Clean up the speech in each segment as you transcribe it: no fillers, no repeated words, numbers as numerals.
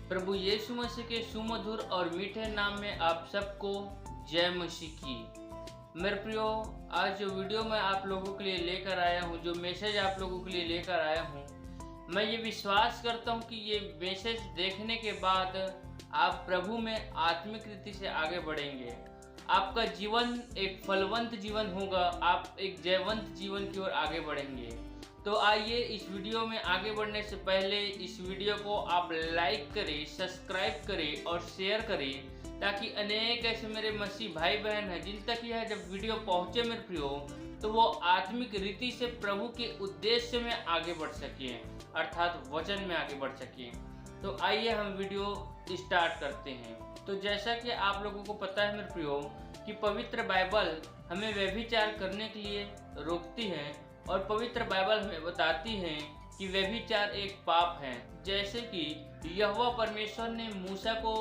प्रभु यीशु मसीह के सुमधुर और मीठे नाम में आप सबको जय मसीह की। मेरे प्रियो, आज जो वीडियो मैं आप लोगों के लिए लेकर आया हूँ, जो मैसेज आप लोगों के लिए लेकर आया हूँ, मैं ये विश्वास करता हूँ कि ये मैसेज देखने के बाद आप प्रभु में आत्मिक रीति से आगे बढ़ेंगे। आपका जीवन एक फलवंत जीवन होगा, आप एक जयवंत जीवन की ओर आगे बढ़ेंगे। तो आइए इस वीडियो में आगे बढ़ने से पहले इस वीडियो को आप लाइक करें, सब्सक्राइब करें और शेयर करें, ताकि अनेक ऐसे मेरे मसीह भाई बहन हैं जिन तक यह जब वीडियो पहुंचे मेरे प्रियो, तो वो आत्मिक रीति से प्रभु के उद्देश्य में आगे बढ़ सकें, अर्थात वचन में आगे बढ़ सकें। तो आइए हम वीडियो स्टार्ट करते हैं। तो जैसा कि आप लोगों को पता है मेरे प्रियो कि पवित्र बाइबल हमें व्यभिचार करने के लिए रोकती है, और पवित्र बाइबल हमें बताती है कि व्यभिचार एक पाप है। जैसे कि यहोवा परमेश्वर ने मूसा को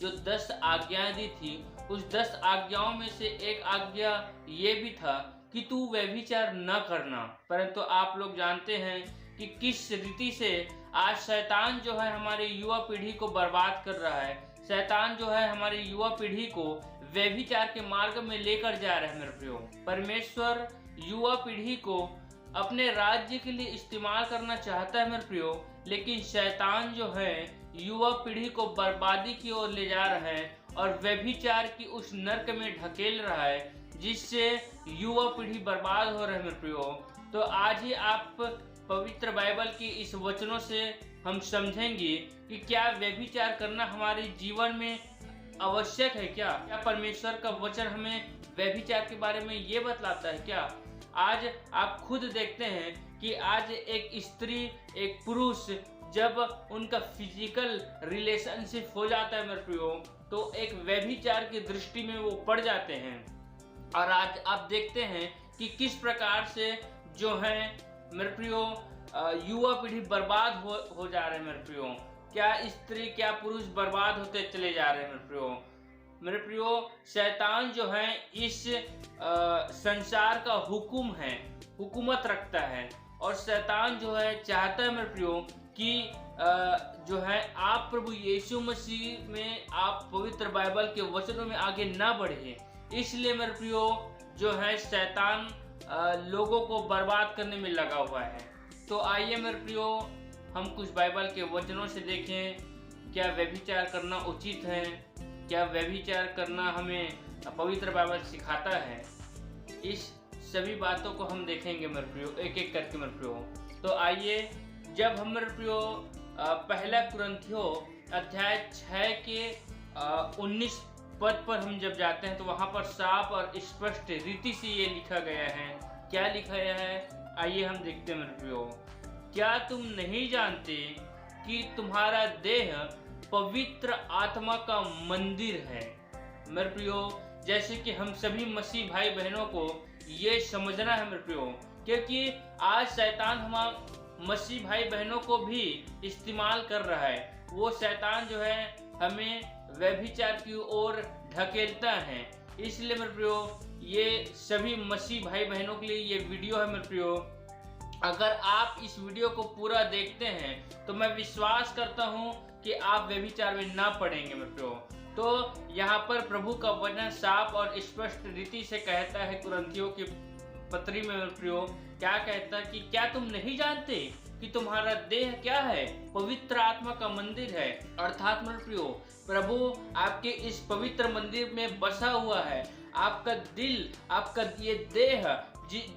जो 10 आज्ञाएं दी थी, उस 10 आज्ञाओं में से एक आज्ञा ये भी था कि तू व्यभिचार न करना। परंतु आप लोग जानते हैं कि किस रीति से आज शैतान जो है हमारी युवा पीढ़ी को बर्बाद कर रहा है। शैतान जो है हमारी युवा पीढ़ी को व्यभिचार के मार्ग में लेकर जा रहा है मेरे प्रियो। परमेश्वर युवा पीढ़ी को अपने राज्य के लिए इस्तेमाल करना चाहता है मेरे प्रियो, लेकिन शैतान जो है युवा पीढ़ी को बर्बादी की ओर ले जा रहा है और व्यभिचार की उस नर्क में ढकेल रहा है, जिससे युवा पीढ़ी बर्बाद हो रही है मेरे प्रियो। तो आज ही आप पवित्र बाइबल की इस वचनों से हम समझेंगे कि क्या व्यभिचार करना हमारे जीवन में आवश्यक है। क्या परमेश्वर का वचन हमें व्यभिचार के बारे में ये बतलाता है क्या? आज आप खुद देखते हैं कि आज एक स्त्री एक पुरुष जब उनका फिजिकल रिलेशनशिप हो जाता है मेरे प्रियो, तो एक व्यभिचार की दृष्टि में वो पड़ जाते हैं। और आज आप देखते हैं कि किस प्रकार से जो है मेरे प्रियो युवा पीढ़ी बर्बाद हो जा रहे हैं मेरे प्रियो। क्या स्त्री क्या पुरुष बर्बाद होते चले जा रहे हैं मेरे प्रियो। मेरे प्रियो, शैतान जो है इस संसार का हुकूमत रखता है, और शैतान जो है चाहता है मेरे प्रियो कि जो है आप प्रभु यीशु मसीह में आप पवित्र बाइबल के वचनों में आगे ना बढ़े। इसलिए मेरे प्रियो जो है शैतान लोगों को बर्बाद करने में लगा हुआ है। तो आइए मेरे प्रियो हम कुछ बाइबल के वचनों से देखें, क्या व्यभिचार करना उचित है, क्या व्यभिचार करना हमें पवित्र बाइबल सिखाता है। इस सभी बातों को हम देखेंगे मेरे प्रियो, एक एक करके मेरे प्रियो। तो आइए जब हम मेरे प्रियो पहला कुरिन्थियों अध्याय 6 के 19 पद पर हम जब जाते हैं, तो वहाँ पर साफ और स्पष्ट रीति से ये लिखा गया है। क्या लिखा गया है आइए हम देखते हैं मेरे प्रियो। क्या तुम नहीं जानते कि तुम्हारा देह पवित्र आत्मा का मंदिर है। मेरे प्रियो, जैसे कि हम सभी मसीह भाई बहनों को ये समझना है मेरे प्रियो, क्योंकि आज शैतान हम मसीह भाई बहनों को भी इस्तेमाल कर रहा है। वो शैतान जो है हमें व्यभिचार की ओर ढकेलता है। इसलिए मेरे प्रियो ये सभी मसीह भाई बहनों के लिए ये वीडियो है मेरे प्रियो। अगर आप इस वीडियो को पूरा देखते हैं तो मैं विश्वास करता हूं कि आप व्यभिचार में ना पड़ेंगे मेरे प्रियो। तो यहाँ पर प्रभु का वचन साफ और स्पष्ट रीति से कहता है कुरिन्थियों की पत्री में मेरे प्रियो, क्या कहता है कि क्या तुम नहीं जानते कि तुम्हारा देह क्या है, पवित्र आत्मा का मंदिर है। अर्थात मेरे प्रियो प्रभु आपके इस पवित्र मंदिर में बसा हुआ है। आपका दिल, आपका ये देह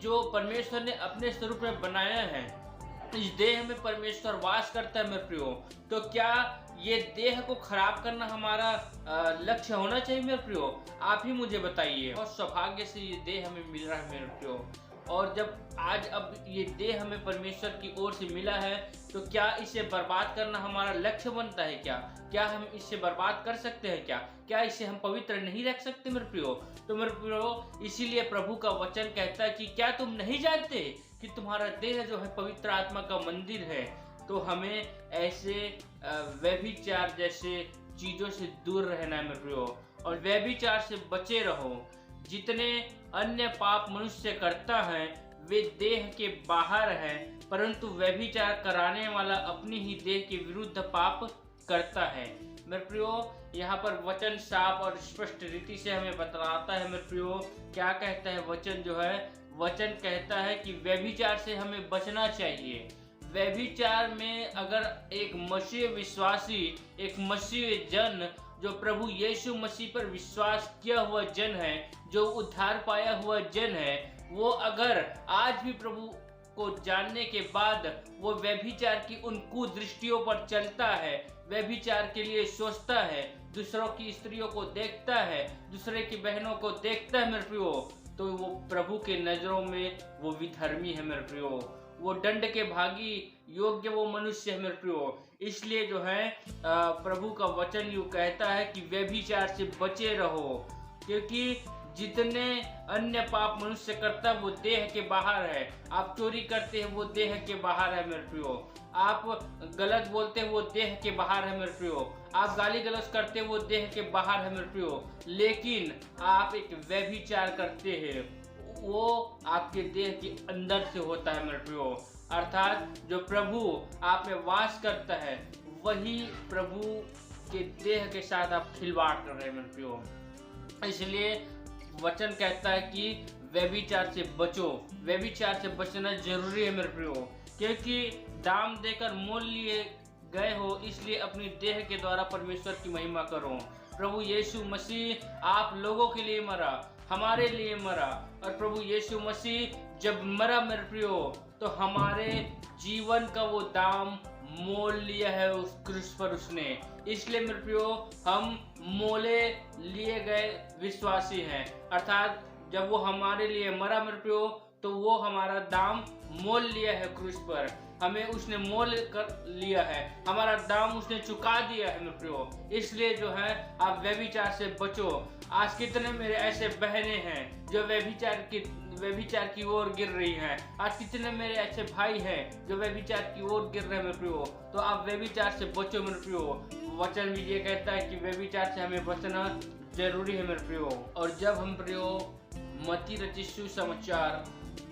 जो परमेश्वर ने अपने स्वरूप में बनाया है, इस देह में परमेश्वर वास करता है मेरे प्रियो। तो क्या ये देह को खराब करना हमारा लक्ष्य होना चाहिए मेरे प्रियो? आप ही मुझे बताइए। और सौभाग्य से ये देह हमें मिल रहा है मेरे प्रियो, और जब आज अब ये देह हमें परमेश्वर की ओर से मिला है, तो क्या इसे बर्बाद करना हमारा लक्ष्य बनता है क्या हम इसे बर्बाद कर सकते हैं क्या इसे हम पवित्र नहीं रख सकते मेरे प्रियो? तो मेरे प्रियो इसीलिए प्रभु का वचन कहता है कि क्या तुम नहीं जानते कि तुम्हारा देह जो है पवित्र आत्मा का मंदिर है। तो हमें ऐसे व्यभिचार जैसे चीजों से दूर रहना है मेरे प्रियो, और व्यभिचार से बचे रहो। जितने अन्य पाप मनुष्य करता है वे देह के बाहर है, परंतु व्यभिचार कराने वाला अपनी ही देह के विरुद्ध पाप करता है। मेरे प्रियो, यहाँ पर वचन साफ और स्पष्ट रीति से हमें बतलाता है। मेरे प्रियो, क्या कहता है वचन? जो है वचन कहता है कि व्यभिचार से हमें बचना चाहिए। व्यभिचार में अगर एक मसीह विश्वासी, एक मसीह जन, जो प्रभु यीशु मसीह पर विश्वास किया हुआ जन है, जो उद्धार पाया हुआ जन है, वो अगर आज भी प्रभु को जानने के बाद वो व्यभिचार की उन कुदृष्टियों पर चलता है, व्यभिचार के लिए सोचता है, दूसरों की स्त्रियों को देखता है, दूसरे की बहनों को देखता है, मेरे प्रियो, तो वो प्रभु के नजरों में वो विधर्मी है मेरे प्रियो, वो दंड के भागी योग्य वो मनुष्य है मेरे प्रियो। इसलिए जो है प्रभु का वचन यूँ कहता है कि व्यभिचार से बचे रहो, क्योंकि जितने अन्य पाप मनुष्य करता है वो देह के बाहर है। आप चोरी करते हैं वो देह के बाहर है मेरे प्रियो, आप गलत बोलते हैं वो देह के बाहर है मेरे प्रियो, आप गाली गलौज करते हैं वो देह के बाहर है मेरे प्रियो। लेकिन आप एक व्यभिचार करते हैं वो आपके देह के अंदर से होता है मेरे प्रियो। अर्थात जो प्रभु आप में वास करता है वही प्रभु के देह के साथ आप खिलवाड़ कर रहे हैं मेरे प्रियो। इसलिए वचन कहता है कि व्यभिचार से बचो, व्यभिचार से बचना जरूरी है मेरे प्रियो, क्योंकि दाम देकर मोल लिए गए हो, इसलिए अपनी देह के द्वारा परमेश्वर की महिमा करो। प्रभु यीशु मसीह आप लोगों के लिए मरा, हमारे लिए मरा, और प्रभु यीशु मसीह जब मरा मेरे प्रियो तो हमारे जीवन का वो दाम मोल लिया है उस क्रूस पर उसने। इसलिए मेरे प्रियो हम मोले लिए गए विश्वासी हैं, अर्थात जब वो हमारे लिए मरा मेरे प्रियो तो वो हमारा दाम मोल लिया है क्रूस पर, हमें उसने मोल कर लिया है, हमारा दाम उसने चुका दिया है मेरे प्रियो। इसलिए जो है आप व्यभिचार से बचो। आज कितने मेरे ऐसे बहनें हैं जो व्यभिचार की ओर गिर रही हैं, आज कितने मेरे ऐसे भाई हैं जो व्यभिचार की ओर गिर रहे हैं मेरे प्रियो। तो आप व्यभिचार से बचो मेरे प्रियो। वचन भी ये कहता है कि व्यभिचार से हमें बचना जरूरी है मेरे प्रियो। और जब हम प्रियो मत्ती रचित सुसमाचार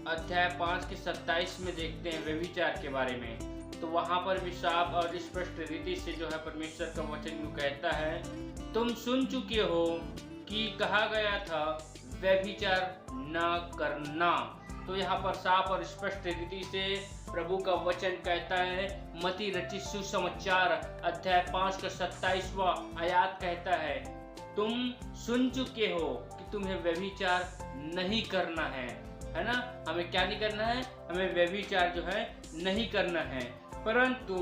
अध्याय 5 के 27 में देखते हैं व्यभिचार के बारे में, तो वहां पर भी साफ और स्पष्ट रीति से जो है परमेश्वर का वचन यूँ कहता है, तुम सुन चुके हो कि कहा गया था व्यभिचार न करना। तो यहाँ पर साफ और स्पष्ट रीति से प्रभु का वचन कहता है, मत्ती रचित सुसमाचार अध्याय 5 का 27वां आयत कहता है, तुम सुन चुके हो कि तुम्हें व्यभिचार नहीं करना है ना। हमें क्या नहीं करना है? हमें व्यभिचार जो है नहीं करना है। परंतु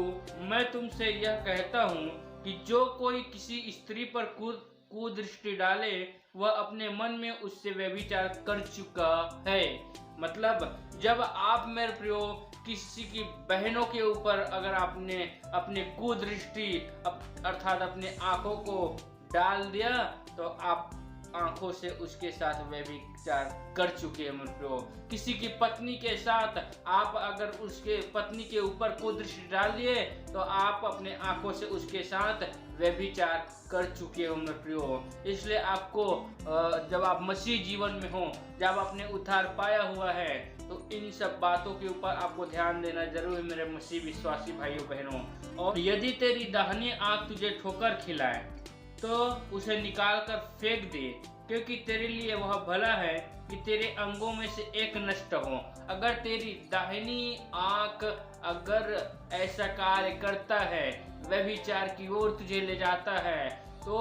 मैं तुमसे यह कहता हूँ कि जो कोई किसी स्त्री पर कुदृष्टि डाले वह अपने मन में उससे व्यभिचार कर चुका है। मतलब जब आप मेरे प्रियो किसी की बहनों के ऊपर अगर आपने अपने कुदृष्टि अर्थात अपने आंखों को डाल दिया तो आप आंखों से उसके साथ व्यभिचार कर चुके हैं मेरे प्रियो। किसी की पत्नी के साथ आप अगर उसके पत्नी के ऊपर कुदृष्टि डाल दिए तो आप अपने आंखों से उसके साथ व्यभिचार कर चुके हो मेरे प्रियो। इसलिए आपको जब आप मसीह जीवन में हो, जब आपने उद्धार पाया हुआ है, तो इन सब बातों के ऊपर आपको ध्यान देना जरूर है मेरे मसीह विश्वासी भाइयों बहनों। और यदि तेरी दाहिनी आंख तुझे ठोकर खिलाए तो उसे निकाल कर फेंक दे, क्योंकि तेरे लिए वह भला है कि तेरे अंगों में से एक नष्ट हो। अगर तेरी दाहिनी आंख अगर ऐसा कार्य करता है, व्यभिचार की ओर तुझे ले जाता है, तो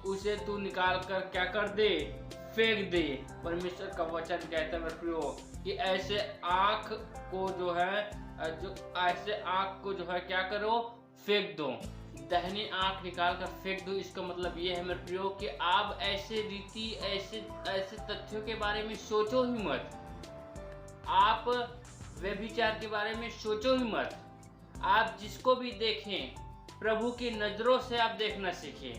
उसे तू निकाल कर क्या कर दे? फेंक दे। परमेश्वर का वचन कहता है मेरे प्रियो कि ऐसे आंख को जो है क्या करो? फेंक दो, दाहिनी आंख निकाल कर फेंक दो। इसका मतलब ये है मेरे प्रियो कि आप ऐसे रीति ऐसे तथ्यों के बारे में सोचो ही मत, आप व्यभिचार के बारे में सोचो ही मत। आप जिसको भी देखें प्रभु की नजरों से आप देखना सीखें।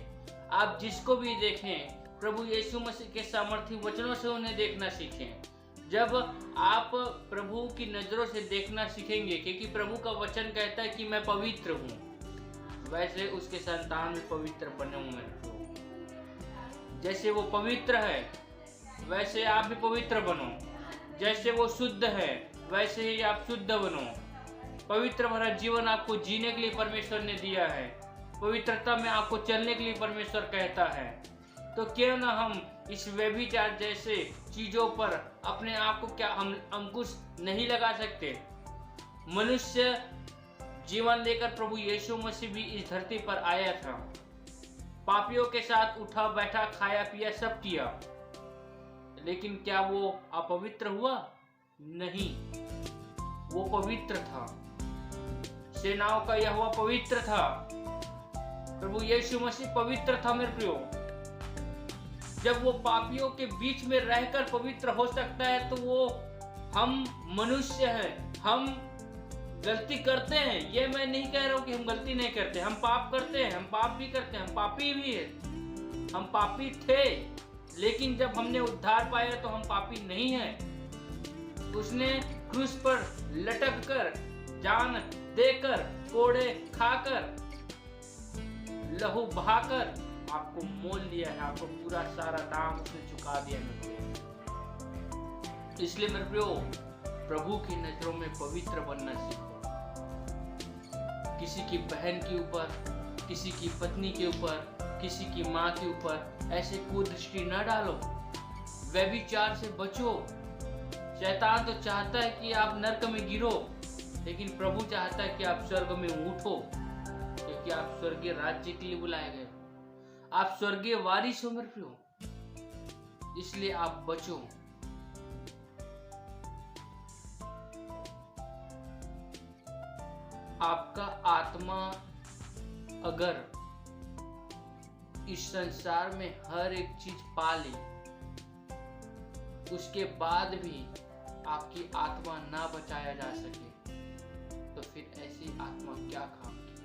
आप जिसको भी देखें प्रभु यीशु मसीह के सामर्थी वचनों से उन्हें देखना सीखें। जब आप प्रभु की नजरों से देखना सीखेंगे, क्योंकि प्रभु का वचन कहता है कि मैं पवित्र हूँ, वैसे उसके संतान भी पवित्र बने होंगे। जैसे वो पवित्र है वैसे आप भी पवित्र बनो, जैसे वो शुद्ध है वैसे ही आप शुद्ध बनो। पवित्र भरा जीवन आपको जीने के लिए परमेश्वर ने दिया है। पवित्रता में आपको चलने के लिए परमेश्वर कहता है। तो क्यों ना हम इस व्यभिचार जैसे चीजों पर अपने आप को क्या हम अंकुश नहीं लगा सकते? मनुष्य जीवन लेकर प्रभु यीशु मसीह भी इस धरती पर आया था, पापियों के साथ उठा बैठा, खाया पिया, सब किया, लेकिन क्या वो अपवित्र हुआ? नहीं, वो पवित्र था। सेनाओं का यहोवा पवित्र था, प्रभु यीशु मसीह पवित्र था। मेरे प्रियो, जब वो पापियों के बीच में रहकर पवित्र हो सकता है तो वो हम मनुष्य हैं, हम गलती करते हैं। ये मैं नहीं कह रहा हूं कि हम गलती नहीं करते, हम पाप करते हैं, हम पाप भी करते हैं, हम पापी भी है, हम पापी थे, लेकिन जब हमने उद्धार पाया तो हम पापी नहीं हैं। उसने क्रूस पर लटक कर, जान देकर, कोड़े खाकर, लहू बहाकर आपको मोल लिया है, आपको पूरा सारा दाम उसने चुका दिया मेरे प्रियो। इसलिए मेरे प्रियो, प्रभु की नजरों में पवित्र बनना सीखो। किसी की बहन के ऊपर, किसी की पत्नी के ऊपर, किसी की माँ के ऊपर ऐसे कुदृष्टि न डालो। व्यभिचार से बचो। शैतान तो चाहता है कि आप नरक में गिरो, लेकिन प्रभु चाहता है कि आप स्वर्ग में उठो, क्योंकआप स्वर्गीय राज्य के लिए बुलाए गए, आप स्वर्गीय वारिस हो मेरे प्रियो। इसलिए आप बचो। आपका आत्मा अगर इस संसार में हर एक चीज पा ले, उसके बाद भी आपकी आत्मा ना बचाया जा सके, तो फिर ऐसी आत्मा क्या काम की?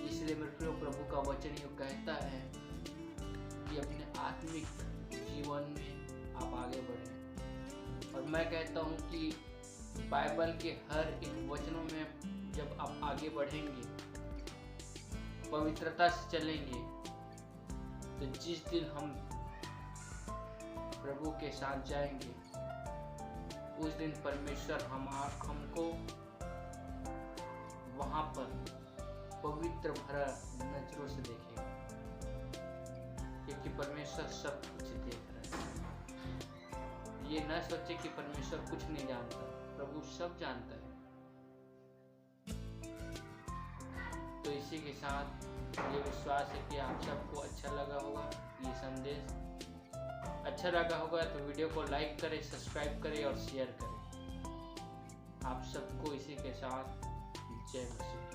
इसलिए मेरे प्रिय, प्रभु का वचन ये कहता है कि अपने आत्मिक जीवन में आप आगे बढ़ें। और मैं कहता हूँ कि बाइबल के हर एक वचनों में जब आप आगे बढ़ेंगे, पवित्रता से चलेंगे, तो जिस दिन हम प्रभु के साथ जाएंगे, उस दिन परमेश्वर हमको वहां पर पवित्र भरा नजरों से देखेगा, क्योंकि परमेश्वर सब कुछ देख रहा है। ये न सोचे कि परमेश्वर कुछ नहीं जानता, प्रभु सब जानता है। तो इसी के साथ ये विश्वास है कि आप सबको अच्छा लगा होगा। ये संदेश अच्छा लगा होगा तो वीडियो को लाइक करें, सब्सक्राइब करें और शेयर करें। आप सबको इसी के साथ जय मसीह।